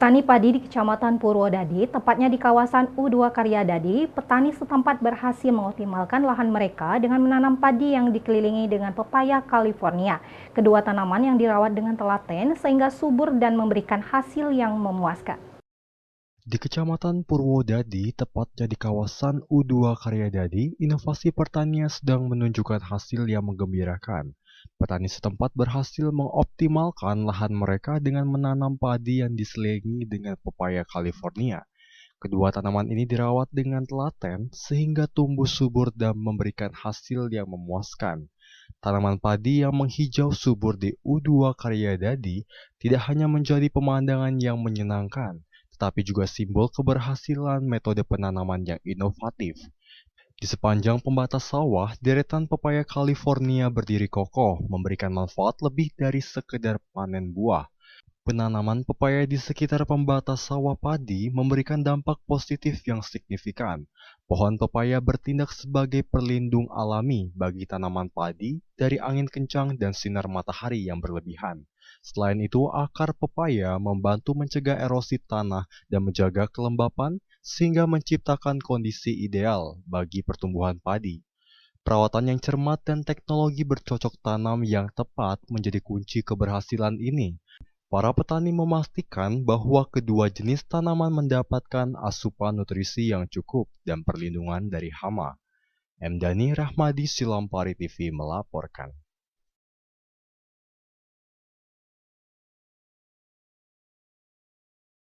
Petani padi di Kecamatan Purwodadi, tepatnya di kawasan U2 Karyadadi, petani setempat berhasil mengoptimalkan lahan mereka dengan menanam padi yang dikelilingi dengan pepaya California. Kedua tanaman yang dirawat dengan telaten sehingga subur dan memberikan hasil yang memuaskan. Di Kecamatan Purwodadi, tepatnya di kawasan U2 Karyadadi, inovasi pertanian sedang menunjukkan hasil yang menggembirakan. Petani setempat berhasil mengoptimalkan lahan mereka dengan menanam padi yang diselingi dengan pepaya California. Kedua tanaman ini dirawat dengan telaten sehingga tumbuh subur dan memberikan hasil yang memuaskan. Tanaman padi yang menghijau subur di U2 Karyadadi tidak hanya menjadi pemandangan yang menyenangkan, tetapi juga simbol keberhasilan metode penanaman yang inovatif. Di sepanjang pembatas sawah, deretan pepaya California berdiri kokoh, memberikan manfaat lebih dari sekedar panen buah. Penanaman pepaya di sekitar pembatas sawah padi memberikan dampak positif yang signifikan. Pohon pepaya bertindak sebagai perlindung alami bagi tanaman padi dari angin kencang dan sinar matahari yang berlebihan. Selain itu, akar pepaya membantu mencegah erosi tanah dan menjaga kelembapan sehingga menciptakan kondisi ideal bagi pertumbuhan padi. Perawatan yang cermat dan teknologi bercocok tanam yang tepat menjadi kunci keberhasilan ini. Para petani memastikan bahwa kedua jenis tanaman mendapatkan asupan nutrisi yang cukup dan perlindungan dari hama. M. Dhani Rahmadi, Silampari TV melaporkan.